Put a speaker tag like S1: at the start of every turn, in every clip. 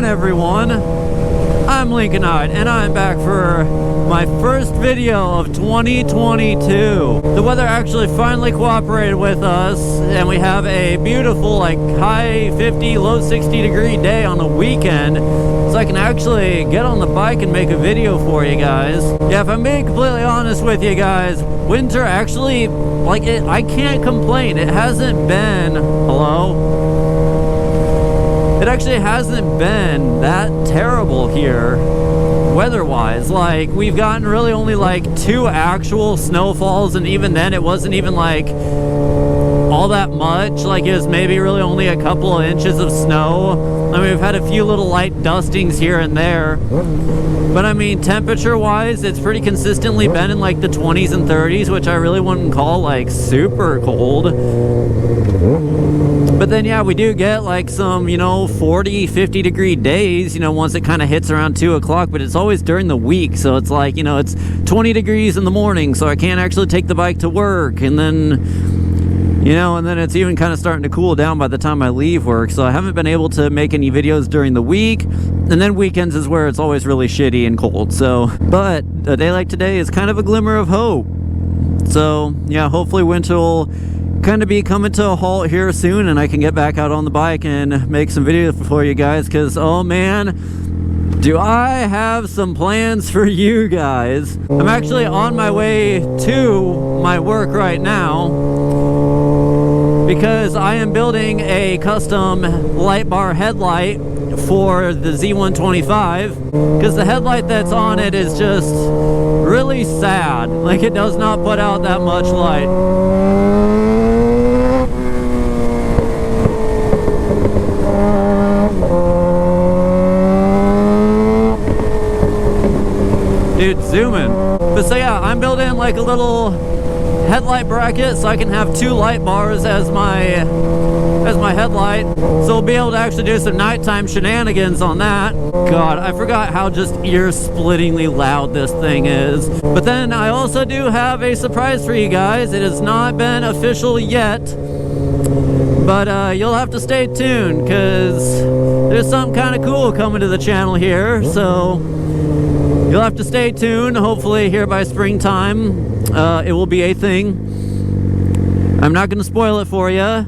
S1: everyone? I'm Lincolnite, and I'm back for my first video of 2022. The weather actually finally cooperated with us, and we have a beautiful, like, high 50, low 60 degree day on the weekend, so I can actually get on the bike and make a video for you guys. Yeah, if I'm being completely honest with you guys, winter actually, like, I can't complain. It hasn't been, it actually hasn't been that terrible here weather-wise. Like, we've gotten really only like 2 actual snowfalls, and even then it wasn't even like all that much. Like, it was maybe really only a couple of inches of snow. I mean, we've had a few little light dustings here and there, but I mean, temperature-wise, it's pretty consistently been in like the 20s and 30s, which I really wouldn't call like super cold. But then, yeah, we do get like some, 40, 50 degree days, once it kind of hits around 2 o'clock, but it's always during the week. So it's like, it's 20 degrees in the morning, so I can't actually take the bike to work. And then, and then it's even kind of starting to cool down by the time I leave work. So I haven't been able to make any videos during the week. And then weekends is where it's always really shitty and cold. So, but a day like today is kind of a glimmer of hope. So, yeah, hopefully winter will kind of be coming to a halt here soon, and I can get back out on the bike and make some videos for you guys, because oh man, do I have some plans for you guys. I'm actually on my way to my work right now because I am building a custom light bar headlight for the Z125, because the headlight that's on it is just really sad. Like, it does not put out that much light. Dude, zooming. But so yeah, I'm building like a little headlight bracket so I can have 2 light bars as my headlight. So we'll be able to actually do some nighttime shenanigans on that. God, I forgot how just ear-splittingly loud this thing is. But then I also do have a surprise for you guys. It has not been official yet, but you'll have to stay tuned, because there's something kind of cool coming to the channel here. So you'll have to stay tuned. Hopefully here by springtime, it will be a thing. I'm not going to spoil it for you,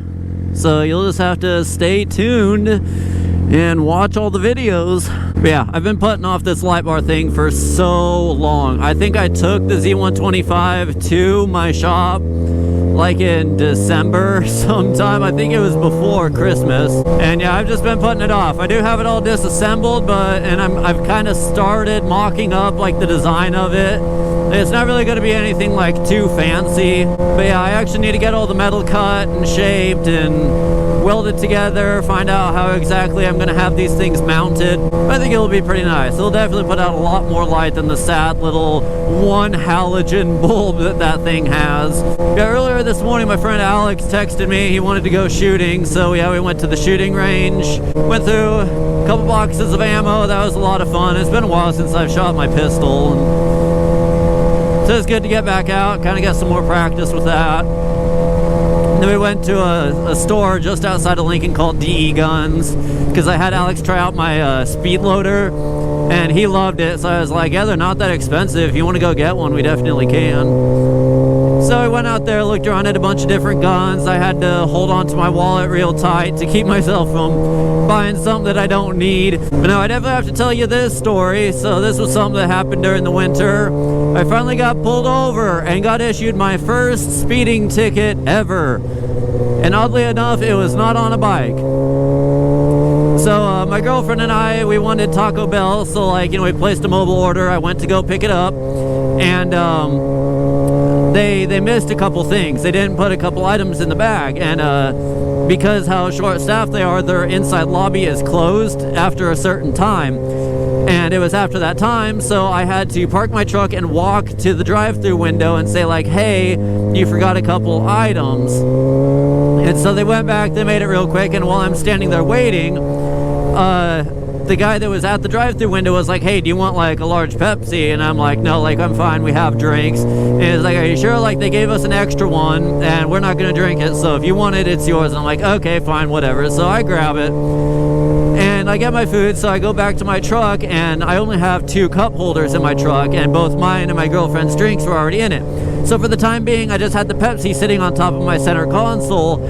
S1: so you'll just have to stay tuned and watch all the videos. But yeah, I've been putting off this light bar thing for so long. I think I took the Z125 to my shop like in December sometime. I think it was before Christmas. And yeah, I've just been putting it off. I do have it all disassembled, and I've kind of started mocking up like the design of it. It's not really going to be anything like too fancy, but yeah, I actually need to get all the metal cut and shaped and welded together, find out how exactly I'm going to have these things mounted. I think it'll be pretty nice. It'll definitely put out a lot more light than the sad little 1 halogen bulb that thing has. Yeah, earlier this morning my friend Alex texted me. He wanted to go shooting, so yeah, we went to the shooting range, went through a couple boxes of ammo. That was a lot of fun. It's been a while since I've shot my pistol, so it's good to get back out, kind of get some more practice with that. And then we went to a store just outside of Lincoln called DE Guns, because I had Alex try out my speed loader, and he loved it. So I was like, yeah, they're not that expensive. If you want to go get one, we definitely can. So I went out there, looked around at a bunch of different guns. I had to hold on to my wallet real tight to keep myself from buying something that I don't need. But no, I definitely have to tell you this story. So this was something that happened during the winter. I finally got pulled over and got issued my first speeding ticket ever. And oddly enough, it was not on a bike. So my girlfriend and I, we wanted Taco Bell. So like, we placed a mobile order. I went to go pick it up, and they missed a couple things. They didn't put a couple items in the bag, and because how short-staffed they are, their inside lobby is closed after a certain time. And it was after that time, so I had to park my truck and walk to the drive-thru window and say like, hey, you forgot a couple items. And so they went back, they made it real quick, and while I'm standing there waiting, the guy that was at the drive-thru window was like, hey, do you want like a large Pepsi? And I'm like, no, like, I'm fine, we have drinks. And he's like, are you sure? Like, they gave us an extra one and we're not gonna drink it, so if you want it, it's yours. And I'm like, okay, fine, whatever. So I grab it, And I get my food, so I go back to my truck, and I only have 2 cup holders in my truck, and both mine and my girlfriend's drinks were already in it. So for the time being, I just had the Pepsi sitting on top of my center console,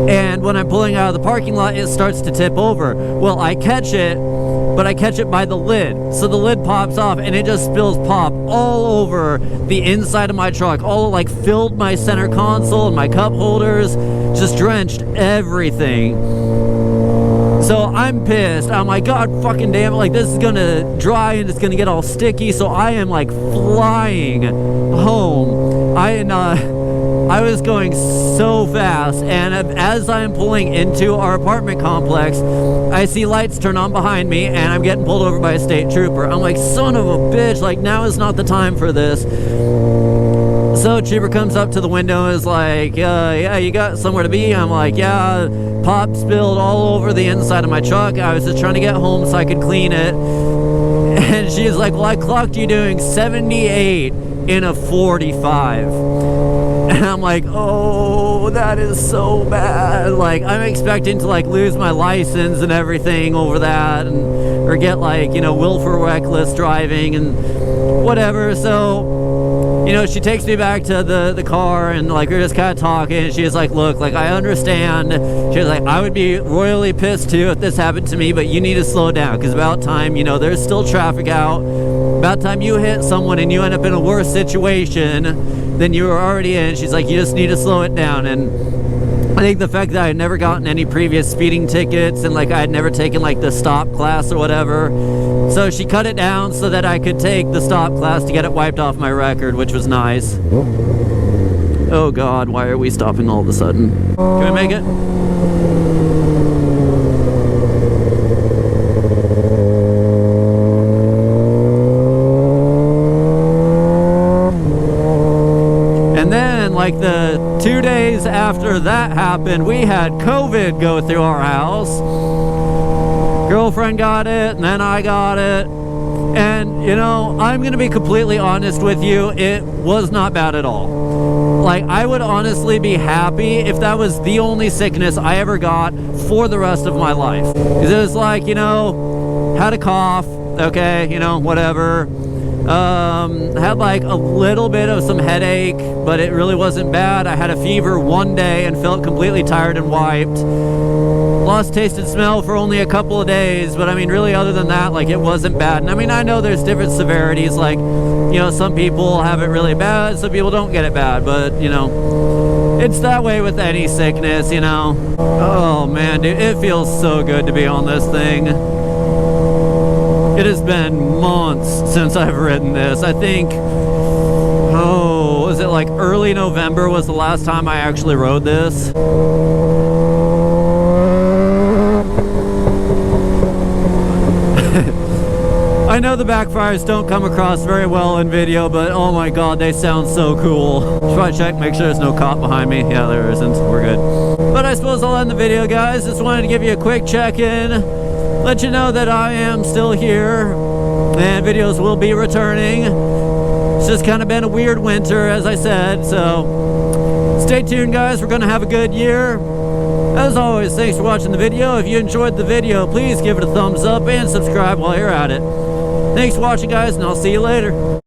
S1: and when I'm pulling out of the parking lot, it starts to tip over. Well, I catch it, but I catch it by the lid. So the lid pops off, and it just spills pop all over the inside of my truck. All like filled my center console and my cup holders, just drenched everything. So I'm pissed. I'm like, God fucking damn it, like this is gonna dry and it's gonna get all sticky. So I am like flying home. I was going so fast, and as I'm pulling into our apartment complex, I see lights turn on behind me, and I'm getting pulled over by a state trooper. I'm like, son of a bitch, like now is not the time for this. So trooper comes up to the window and is like, yeah, you got somewhere to be? I'm like, yeah, pop spilled all over the inside of my truck. I was just trying to get home so I could clean it. And she's like, well, I clocked you doing 78 in a 45. And I'm like, oh, that is so bad. Like, I'm expecting to like lose my license and everything over that, and or get like, you know, willful reckless driving and whatever. So, you know, she takes me back to the car, and like we're just kind of talking, and she's like, look, like I understand. She's like, I would be royally pissed too if this happened to me, but you need to slow down, because about time, you know, there's still traffic out. About time you hit someone and you end up in a worse situation than you were already in. She's like, you just need to slow it down. And I think the fact that I had never gotten any previous speeding tickets, and like I had never taken like the stop class or whatever, so she cut it down so that I could take the stop class to get it wiped off my record, which was nice. Oh God, why are we stopping all of a sudden? Can we make it? Like the 2 days after that happened, we had COVID go through our house. Girlfriend got it, and then I got it. And, you know, I'm going to be completely honest with you, it was not bad at all. Like, I would honestly be happy if that was the only sickness I ever got for the rest of my life. Because it was like, you know, had a cough, okay, you know, whatever. Had like a little bit of some headache, but it really wasn't bad. I had a fever one day and felt completely tired and wiped. Lost taste and smell for only a couple of days, but I mean, really other than that, like it wasn't bad. And I mean, I know there's different severities, like, you know, some people have it really bad, some people don't get it bad, but you know, it's that way with any sickness, you know. Oh man, dude, it feels so good to be on this thing. It has been months since I've ridden this. I think, oh, was it like early November was the last time I actually rode this? I know the backfires don't come across very well in video, but oh my God, they sound so cool. Should I check, make sure there's no cop behind me? Yeah, there isn't. We're good. But I suppose I'll end the video, guys. Just wanted to give you a quick check-in. Let you know that I am still here, and videos will be returning. It's just kind of been a weird winter, as I said, so stay tuned, guys. We're going to have a good year. As always, thanks for watching the video. If you enjoyed the video, please give it a thumbs up and subscribe while you're at it. Thanks for watching, guys, and I'll see you later.